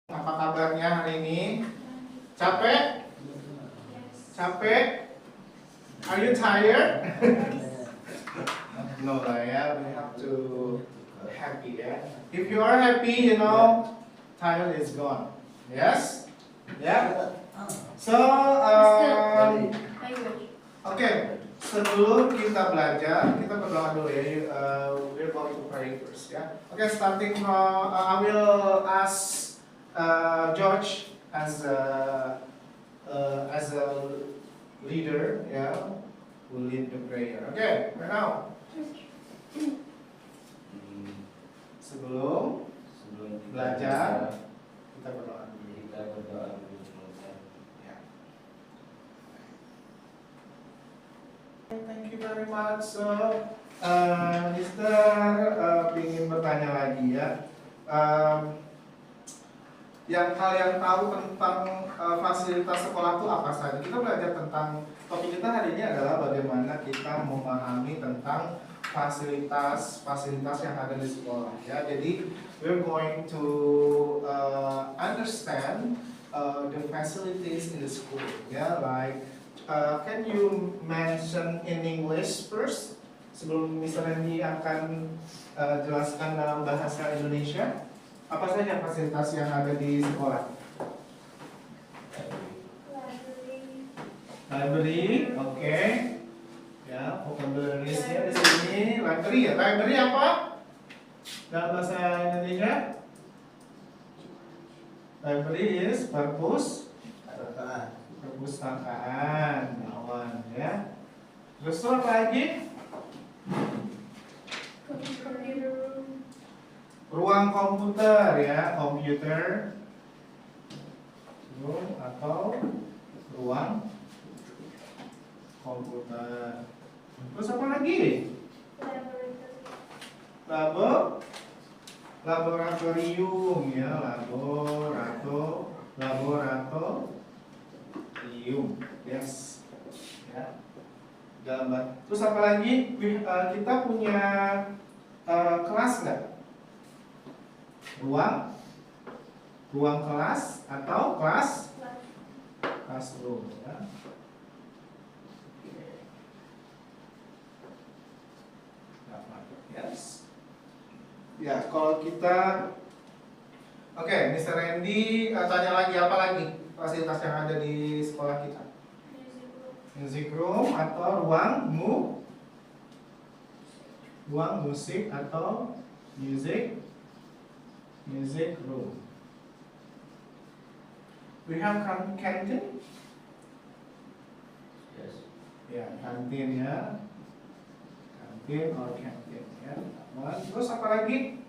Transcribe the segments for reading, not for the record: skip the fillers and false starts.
Apa kabarnya hari ini? Capek? Capek? Are you tired? No lah ya, we have to happy ya. If you are happy, you know, tired is gone. Yes? Yeah? So, okay. Sebelum kita belajar, kita berdoa dulu ya. We're going to pray first ya. Okay, starting from, I will ask George as a leader, yeah, will lead the prayer. Okay, right now. Sebelum belajar, kita berdoa. Ya. Thank you very much. So, Mister ingin bertanya lagi ya. Yang kalian tahu tentang fasilitas sekolah itu apa saja? Kita belajar tentang topik kita hari ini adalah bagaimana kita memahami tentang fasilitas yang ada di sekolah. Ya, jadi we're going to understand the facilities in the school. Ya, like can you mention in English first sebelum Mr. Randy akan jelaskan dalam bahasa Indonesia? Apa saja fasilitas yang ada di sekolah? Library, oke. Ya, vocabulary-nya di sini. Library ya. Library apa? Dalam bahasa Indonesia? Library is perpustakaan. Lawan ya. Terus apa lagi? Ruang komputer ya, komputer room atau ruang komputer. Terus apa lagi? Laboratorium ya, laboratorium. Yes. Ya. Gambar. Terus apa lagi? Kita punya kelas nggak? Ruang kelas atau classroom ya. Yes. Ya, kalau kita Mr. Randy tanya lagi apa lagi fasilitas yang ada di sekolah kita? Music room atau ruang musik atau music room. We have canteen. Yes. Ya, kantin ya. Kantin or canteen ya. Terus apa lagi?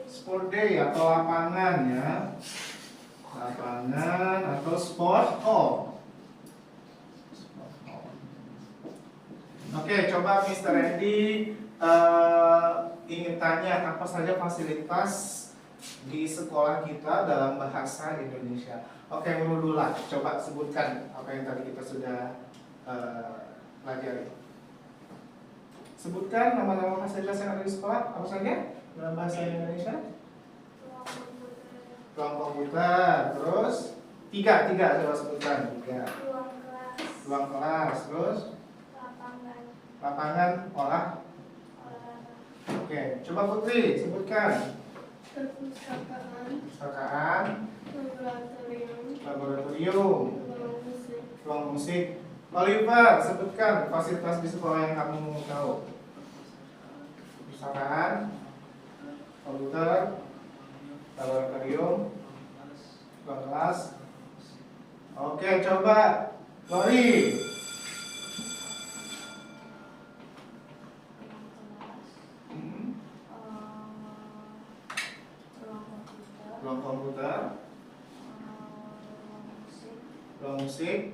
Sport day atau lapangan ya. Lapangan atau sport hall. Oke, coba Mr. Randy ingin tanya apa saja fasilitas di sekolah kita dalam bahasa Indonesia. Oke, Murudullah, coba sebutkan apa yang tadi kita sudah pelajari. Sebutkan nama-nama fasilitas yang ada di sekolah, apa saja dalam bahasa Indonesia? Ruang komputer, terus tiga coba sebutkan. Ruang kelas, terus lapangan olah. Oke, coba Putri sebutkan. Perpustakaan, laboratorium, ruang musik. Oliver, sebutkan fasilitas di sekolah yang kamu tahu. Perpustakaan, komputer, laboratorium, ruang kelas. Oke, coba Lori. Ruang komputer, ruang musik,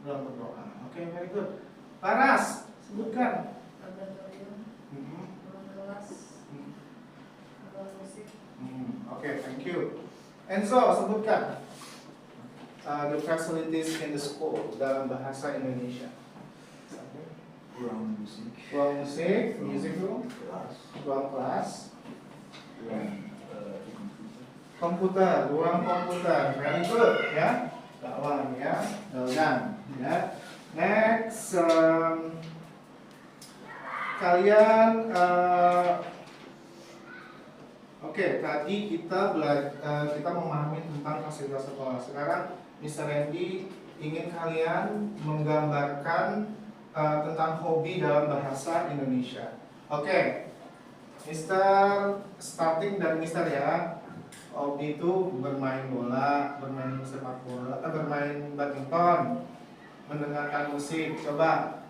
ruang berdoa. Oke, very good. Paras, sebutkan. Oke, thank you. Enzo, sebutkan the facilities in the school dalam bahasa Indonesia. Ruang Ruang musik, music room, Kelas. ruang kelas, Ruang komputer, ruang komputer. Very good ya. Kawan ya, dan ya. Next, kalian oke, tadi kita kita memahami tentang fasilitas sekolah. Sekarang Mr. Randy ingin kalian menggambarkan tentang hobi dalam bahasa Indonesia. Oke, Mr. Starting dan Mr. ya. Hobi itu bermain bola, bermain sepak bola, bermain badminton, mendengarkan musik. Coba,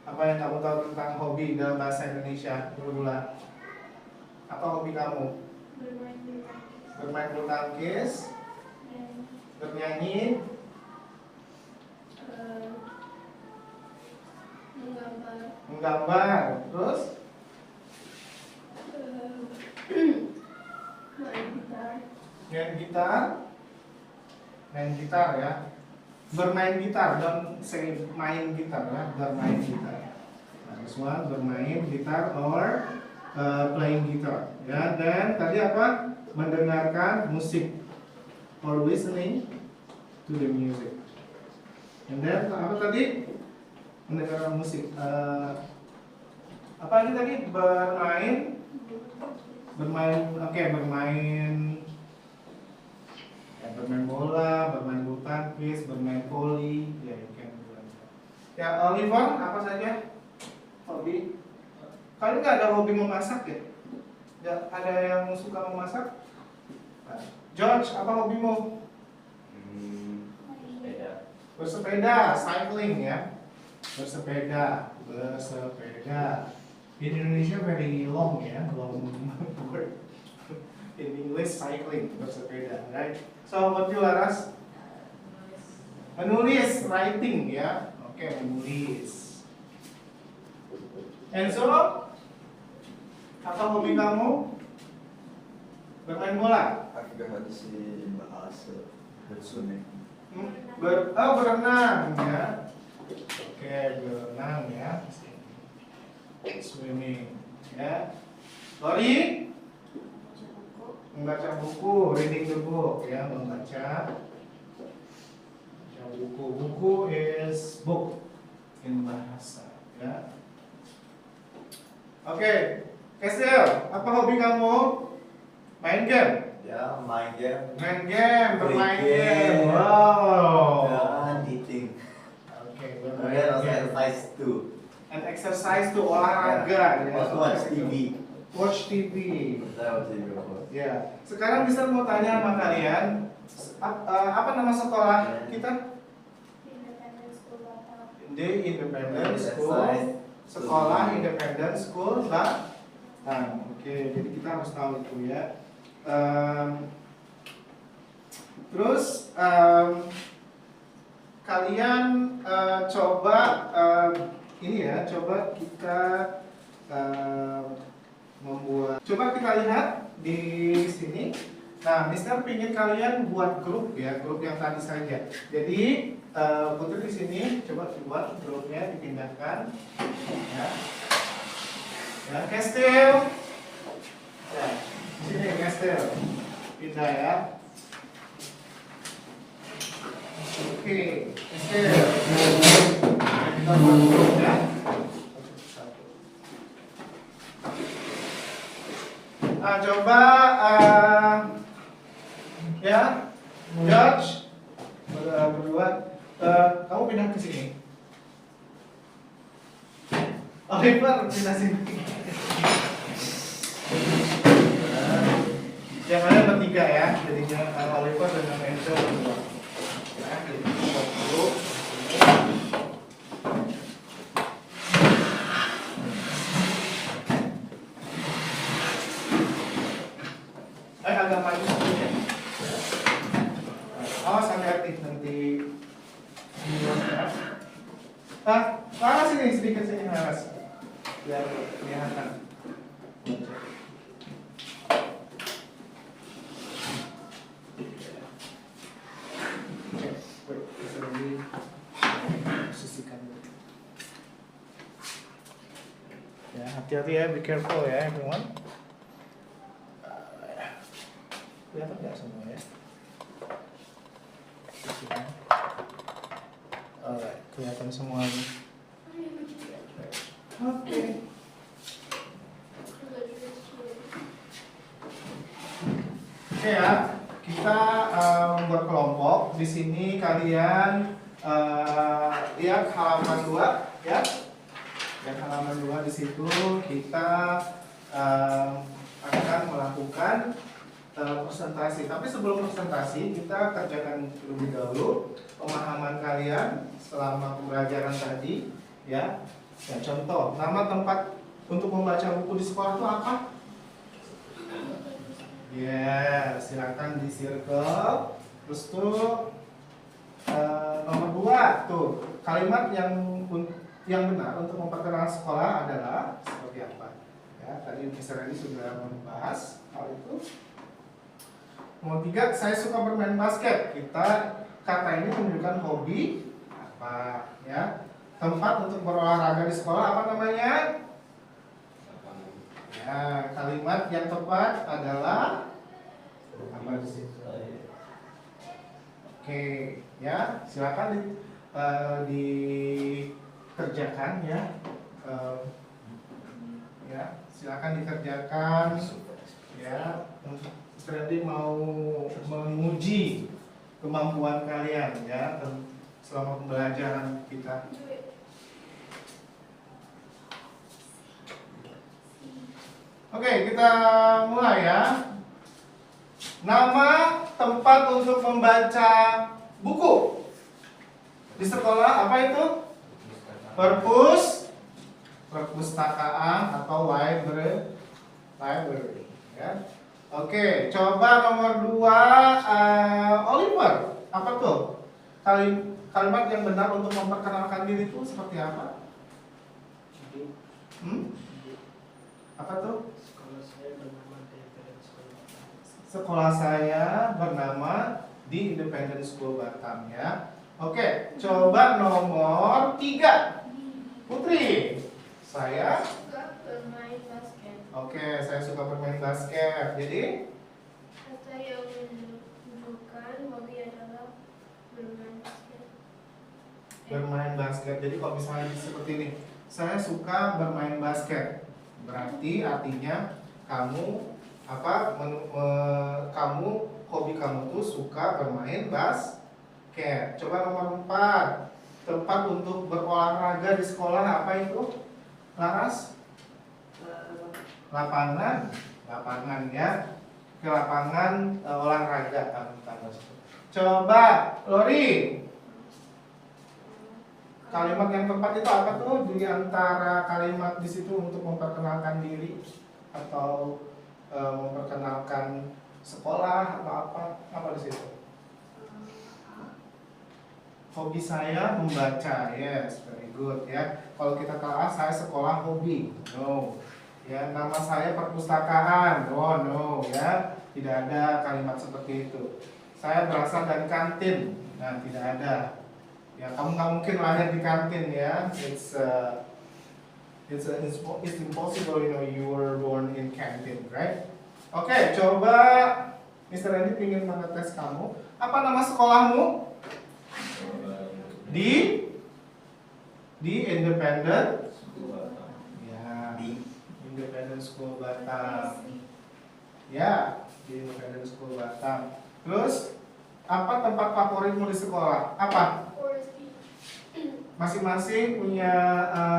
apa yang kamu tahu tentang hobi dalam bahasa Indonesia? Nurula, apa hobi kamu? Bermain bulu tangkis, bernyanyi, menggambar, terus main gitar ya. Bermain gitar, don't say main gitar ya, bermain gitar. Nah, this one bermain gitar or playing guitar ya. Dan tadi apa? Mendengarkan musik or listening to the music. And then apa tadi? Mendengarkan musik. Apa lagi tadi? Bermain bola, bermain bulu tangkis, bermain voli, ya you can do that. Ya, Oliver, apa saja hobi? Kalian nggak ada hobi memasak ya? Ada yang suka memasak? George, apa hobimu? sepeda. Bersepeda, cycling ya. Bersepeda. In Indonesia very long ya, long word. In English cycling, bersepeda, right? So what you Laras? Menulis, writing ya. Oke, menulis. Enzo, apa hobi kamu? Bermain bola. Aktivasi bahasa bersunyi. Berenang ya. Oke, berenang ya. Swimming ya. Lori? Membaca buku, reading the book ya, membaca buku. Buku is book in bahasa ya. Oke, Kesel, apa hobi kamu? Main game? Ya, main game. Bermain game. Wow. Dan eating. Oke, Kemudian bermain also game. exercise too. And exercise tuh olahraga ya. Also watch TV. Watch TV. Saya watch TV before. Ya, sekarang bisa mau tanya sama kalian, apa nama sekolah kita? The Independent School. Sekolah Independent School, Pak. Nah, oke, jadi kita harus tahu itu ya. Terus kalian coba ini ya, coba kita coba kita lihat di sini. Nah, Mister pingin kalian buat grup ya, grup yang tadi saja. Jadi Putri di sini coba buat grupnya, dipindahkan. Ya, ya, Kestil. Ya, di sini Kestil. Pindah ya. Oke, Kestil. Kita buat grup ya. Nah, coba ya, George berdua, kamu pindah ke sini. Oliver pindah sini. Yang ada bertiga ya, jadinya Oliver dengan Enzo berdua. Ya, jadi kita dulu. Agak maju sedikit. Awas hati-hati nanti. Laras sini sedikit sini Laras. Biar kelihatan. Oke, bisa posisikan dulu. Hati-hati ya, be careful ya everyone. Kelihatan nggak semua ya? Alright, kelihatan semuanya. Oke. Oke ya, kita membuat kelompok. Di sini kalian lihat halaman 2 ya. Dan halaman 2 di situ kita akan melakukan presentasi. Tapi sebelum presentasi kita kerjakan terlebih dahulu pemahaman kalian selama pembelajaran tadi ya. Ya, contoh, nama tempat untuk membaca buku di sekolah itu apa? Ya, silakan di circle. Terus tuh nomor 2 tuh kalimat yang benar untuk memperkenalkan sekolah adalah seperti apa? Ya, tadi Mr. Randy sudah membahas hal itu. Nomor 3, saya suka bermain basket. Kata ini menunjukkan hobi apa? Ya, tempat untuk berolahraga di sekolah apa namanya? Ya, kalimat yang tepat adalah apa di situ? Oke, ya, silakan dikerjakan ya. Ya, silakan dikerjakan ya. Randy mau menguji kemampuan kalian ya selama pembelajaran kita. Oke, kita mulai ya. Nama tempat untuk membaca buku di sekolah apa itu? Perpustakaan atau library ya. Oke, coba nomor 2 Oliver. Apa tuh? Kalimat yang benar untuk memperkenalkan diri itu seperti apa? Apa tuh? Sekolah saya bernama di Independent School Batam ya. Oke, coba nomor 3 Putri. Saya bermain basket. Oke, saya suka bermain basket. Jadi Kata yang menunjukkan hobi adalah bermain basket. bermain basket. Jadi kalau misalnya seperti ini, saya suka bermain basket. Berarti artinya kamu hobi kamu tuh suka bermain basket. Coba nomor 4, tempat untuk berolahraga di sekolah apa itu? Laras? Lapangan ya. Ke lapangan olahraga. Coba Lori. Kalimat yang tepat itu apa tuh di antara kalimat di situ untuk memperkenalkan diri atau memperkenalkan sekolah atau apa di situ? Hobi saya membaca, yes, very good ya. Kalau kita kelas saya sekolah hobi, no. Ya, nama saya perpustakaan, oh no ya. Tidak ada kalimat seperti itu. Saya berasal dari kantin, nah tidak ada. Ya, kamu nggak mungkin lahir di kantin ya. It's impossible, you were born in canteen, right? Oke, coba Mr. Randy ingin mengetes kamu. Apa nama sekolahmu? Di Independent. Ya, Independent School Batam. Ya, di Independent School Batam. Terus, apa tempat favoritmu di sekolah? Apa? Masing-masing punya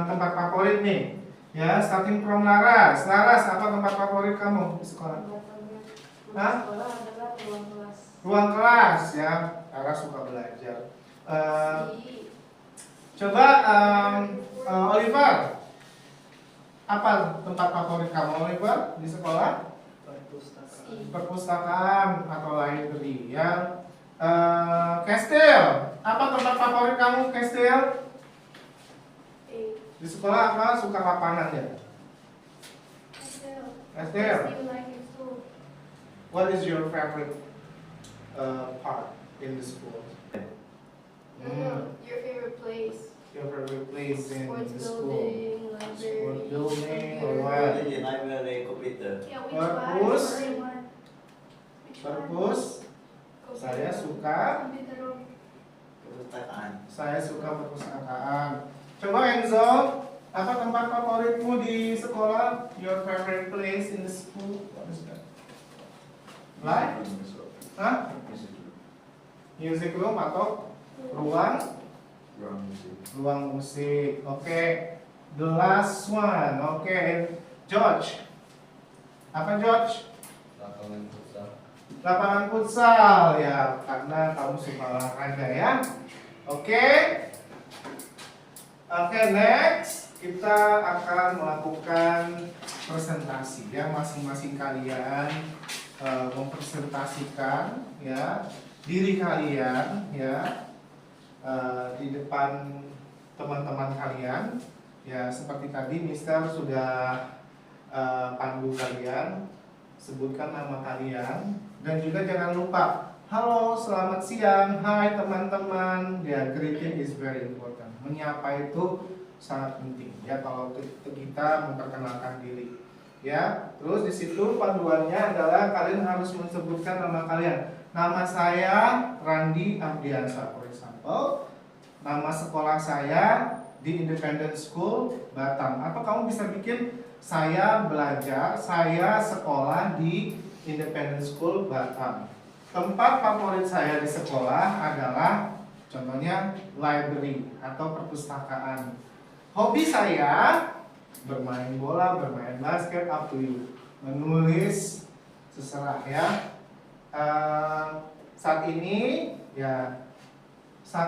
tempat favorit nih. Ya, starting from Laras. Laras, apa tempat favorit kamu di sekolah? Hah? Sekolah adalah ruang kelas. Ruang kelas ya. Laras suka belajar. Coba Oliver, apa tempat favorit kamu Oliver di sekolah? Perpustakaan atau library ya. Kestil, apa tempat favorit kamu Kestil? Di sekolah apa suka lapangan ya? Kestil. What is your favorite part in the school? Your favorite place. Your favorite place in Sports the school? building, Sport library. building or computer. what? Jadi library komputer. Yeah, which Perpus. one? Which one? Perpus. Computer. Saya suka. Computer room. Perpustakaan. Saya suka perpustakaan. Coba Enzo, apa tempat favoritmu di sekolah? Your favorite place in the school? What is that? Like? Hah? Music room atau ruang? Ruang musik. Oke. The last one. Oke. George. Apa George? Lapangan futsal. Lapangan futsal ya, karena kamu suka olahraga ya. Oke. Oke, next kita akan melakukan presentasi ya, masing-masing kalian mempresentasikan ya diri kalian ya di depan teman-teman kalian ya, seperti tadi Mister sudah pandu kalian, sebutkan nama kalian dan juga jangan lupa halo, selamat siang, hai teman-teman. Ya, greeting is very important. Menyapa itu sangat penting ya kalau kita memperkenalkan diri. Ya, terus di situ panduannya adalah kalian harus menyebutkan nama kalian. Nama saya Randi Ardiansa, for example. Nama sekolah saya di Independent School Batam. Atau kamu bisa bikin saya belajar, saya sekolah di Independent School Batam. Tempat favorit saya di sekolah adalah contohnya library atau perpustakaan. Hobi saya bermain bola, bermain basket, up to you. Menulis terserah ya. Saat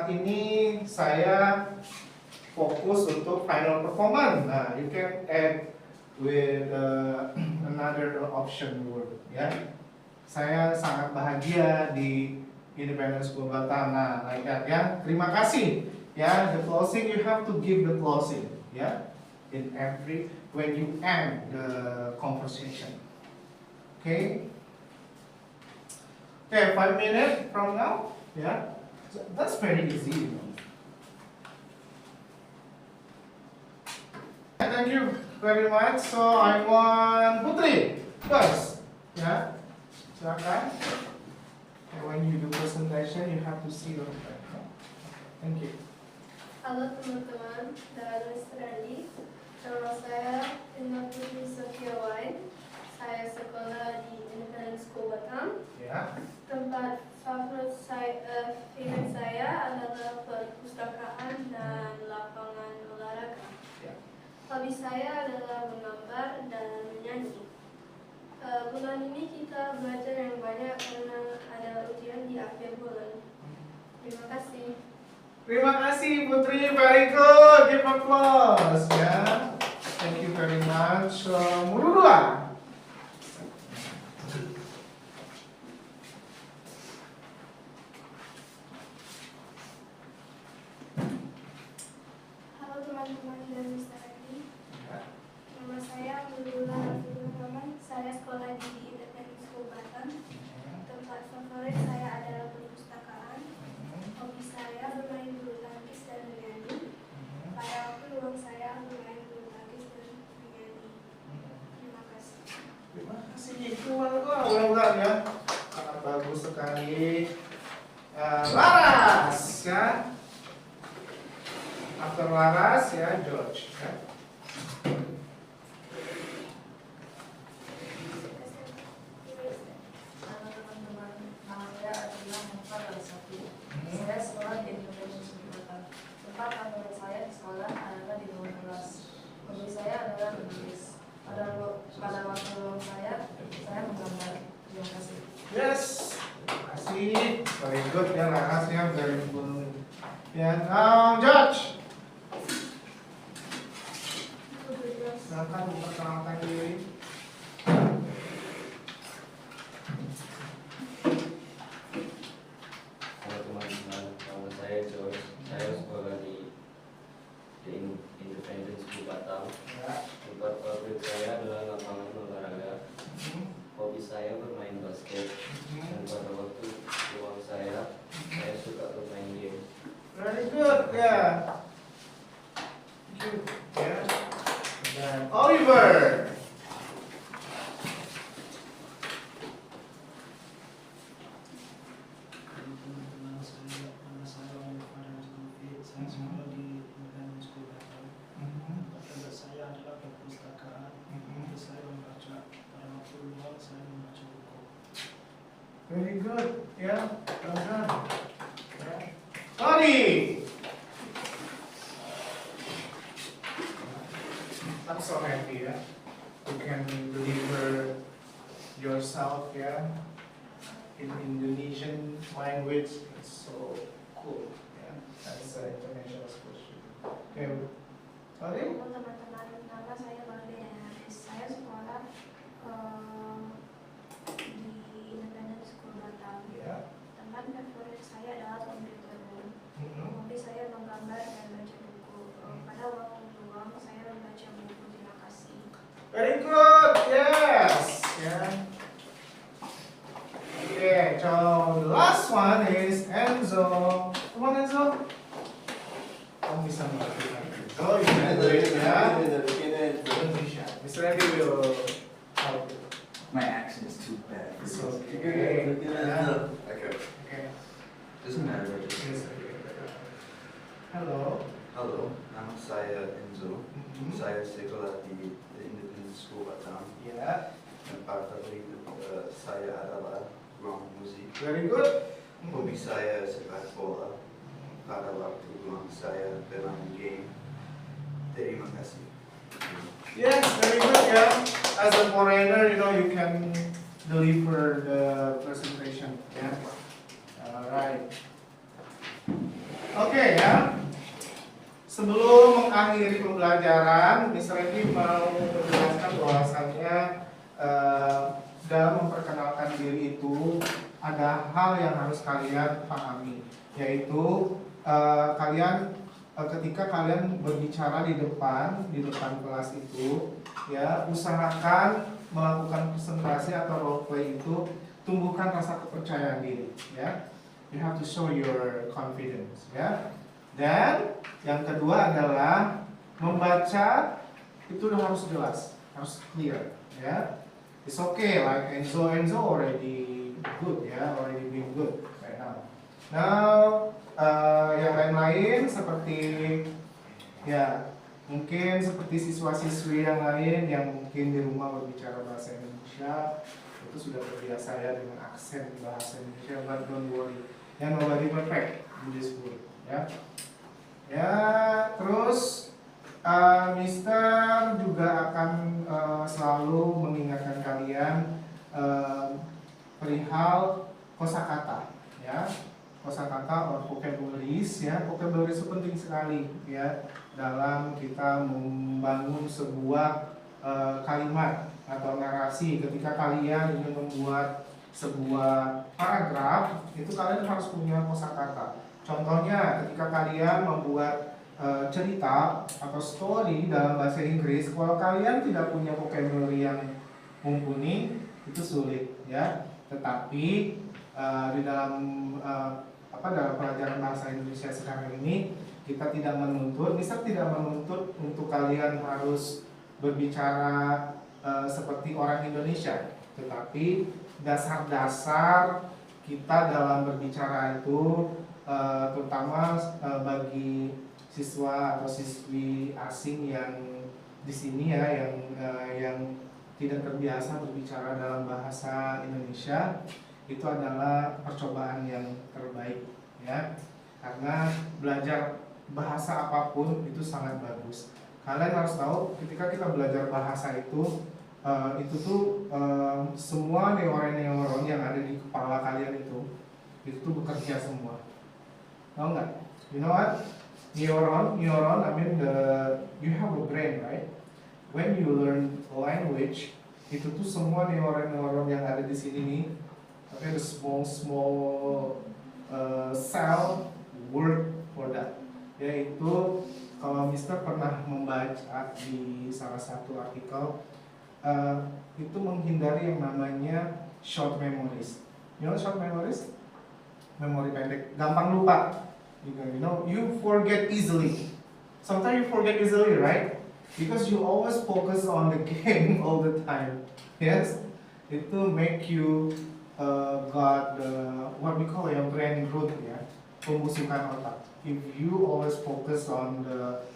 ini saya fokus untuk final performance. Nah, you can add with another option word ya. Saya sangat bahagia di Independent School Batam. Nah, like that ya. Terima kasih. Ya, the closing you have to give the closing. Ya, in every when you end the conversation. Okay. Okay, 5 minutes from now. Yeah, that's very easy. Thank you very much. So I want Putri first. Yeah. Silakan. And when you do presentation, you have to see your friend. Thank you. Halo teman-teman dan Mr. Andi. Nama saya Indah Putri Setiawan. Saya sekolah di Independent School Batam. Ya. Tempat favorit saya adalah perpustakaan dan lapangan olahraga. Ya. Hobi saya adalah menggambar dan menyanyi. Bulan ini kita belajar yang banyak karena ada ujian di akhir bulan. Terima kasih. Terima kasih Putri, very good. Give applause ya. Thank you very much. Murudua. Halo teman-teman dan Mr. Andi. Nama saya Murudua Rahman. Saya sekolah di Independent School Batam. Tempat favorit saya adalah perpustakaan. Hobi saya bermain bulu tangkis dan menyanyi. Pada waktu luang saya bermain bulu tangkis dan menyanyi. Terima kasih. Terima kasih itu ulang ya. Sangat bagus sekali. Laras ya. After Laras ya George ya. Halo teman-teman, nama saya adalah Muhammad Al-Safi. Saya sekolah di Independent School Batam. Tempat favorit saya di sekolah adalah di ruang kelas. Hobi saya adalah menulis. Pada waktu luang saya menggambar. Terima kasih. Yes. Terima kasih. Very good ya Laras ya, very good. Ya, George. Silakan memperkenalkan diri. Halo teman-teman, nama saya George. Saya sekolah di Independent School Batam. Ya. Tempat favorit saya adalah lapangan olahraga. Hobi saya bermain basket. Dan pada waktu luang saya suka bermain game. Very good ya. Very good. Yeah, well done. Yeah. Tony! I'm so happy, yeah. You can deliver yourself, yeah, in Indonesian language. It's so cool, yeah. That's an international school student. Okay, Tony? Halo teman-teman, nama saya Balde Dayaris. Saya sekolah di Independent School Batam. Yeah. Tempat favorit saya adalah computer room. Mhm. Hobi saya menggambar dan baca buku. Pada waktu luang saya membaca buku. Terima kasih. Very good. Yes. Yeah. Okay. So the last one is Enzo. Come on, Enzo. Kamu bisa melakukan Enzo. You can do it, ya. Don't be shy. Mr. Randy will help you. My accent is too bad. It's okay. Yeah. Okay. Okay. Doesn't matter. Yes, okay. Hello. Halo, nama saya Enzo. Mhm. Saya sekolah di The Independent School Batam. Yeah. Dan favorit saya adalah ruang musik. Very good. Hobi saya sepak bola. Pada waktu luang saya bermain game. Terima kasih. Yes, very good. Yeah. As a foreigner, you know, you can deliver the presentation. Yeah. All right. Oke ya. Sebelum mengakhiri pembelajaran, Mr. Randy mau menjelaskan bahwasannya dalam memperkenalkan diri itu ada hal yang harus kalian pahami, yaitu kalian ketika kalian berbicara di depan kelas itu, ya usahakan melakukan presentasi atau role play itu tumbuhkan rasa kepercayaan diri, ya. You have to show your confidence, ya. Dan yang kedua adalah membaca itu harus jelas, harus clear, ya. It's okay, like Enzo already good, ya, already been good right now. Now, yang lain-lain seperti, ya, mungkin seperti siswa-siswi yang lain yang mungkin di rumah berbicara bahasa Indonesia itu sudah terbiasa ya dengan aksen bahasa Indonesia, but don't worry, ya, nobody perfect in this world, ya. Ya, terus Mister juga akan selalu mengingatkan kalian perihal kosakata, ya, kosakata or vocabularies, ya. Vocabularies itu penting sekali, ya, dalam kita membangun sebuah kalimat atau narasi. Ketika kalian ingin membuat sebuah paragraf, itu kalian harus punya kosakata. Contohnya, ketika kalian membuat cerita atau story dalam bahasa Inggris, kalau kalian tidak punya vocabulary yang mumpuni, itu sulit, ya. Tetapi di dalam dalam pelajaran bahasa Indonesia sekarang ini, kita tidak menuntut, bisa tidak menuntut untuk kalian harus berbicara seperti orang Indonesia, tetapi dasar-dasar kita dalam berbicara itu, terutama bagi siswa atau siswi asing yang di sini, ya, yang tidak terbiasa berbicara dalam bahasa Indonesia, itu adalah percobaan yang terbaik, ya, karena belajar bahasa apapun itu sangat bagus. Kalian harus tahu, ketika kita belajar bahasa itu tuh semua neuron yang ada di kepala kalian itu tuh bekerja semua. Tahu nggak? You know what? Neuron, I mean you have a brain, right? When you learn language, itu tuh semua neuron yang ada di sini nih, tapi ada small cell work for that. Yaitu kalau Mister pernah membaca di salah satu artikel, itu menghindari yang namanya short memories. You know short memories? Memori pendek, gampang lupa. You know, you forget easily. Sometimes you forget easily, right? Because you always focus on the game all the time. Yes, it will make you got what we call your brain growth, ya, pembusukan otak. If you always focus on the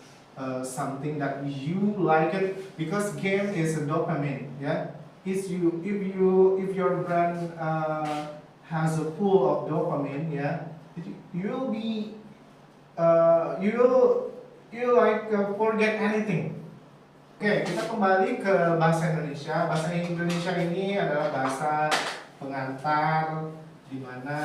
something that you like it, because game is a dopamine, yeah. If your brain has a full of dopamine, ya, you'll be you like forget anything. Oke, kita kembali ke bahasa Indonesia. Bahasa Indonesia ini adalah bahasa pengantar di mana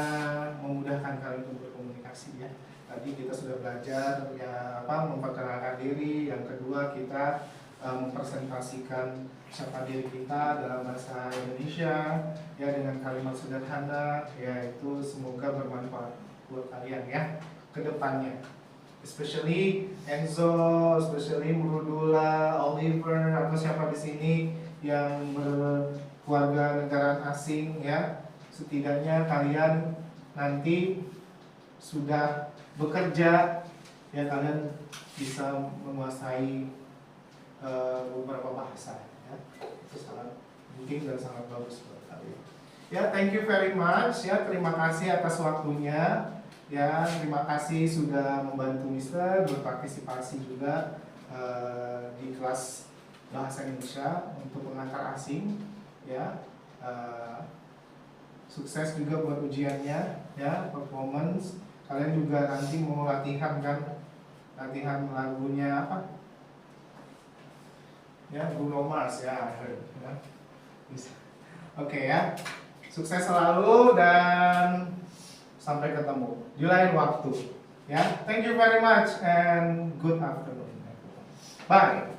memudahkan kalian untuk berkomunikasi, ya. Tadi kita sudah belajar ya memperkenalkan diri. Yang kedua kita mempresentasikan siapa diri kita dalam bahasa Indonesia, ya, dengan kalimat sederhana, yaitu semoga bermanfaat buat kalian, ya, ke depannya. Especially Enzo, especially Murudula, Oliver, atau siapa di sini yang berkeluarga negara asing, ya, setidaknya kalian nanti sudah bekerja, ya, kalian bisa menguasai beberapa bahasa, ya. Itu sangat penting dan sangat bagus buat kalian. Ya, thank you very much, ya, terima kasih atas waktunya. Ya, terima kasih sudah membantu Mister berpartisipasi juga di kelas bahasa Indonesia untuk pengantar asing, ya. Sukses juga buat ujiannya, ya, performance. Kalian juga nanti mau latihan kan, latihan lagunya apa? Ya, Bruno Mars, ya, ya. Oke, ya, sukses selalu dan sampai ketemu di lain waktu, ya. Thank you very much and good afternoon. Bye.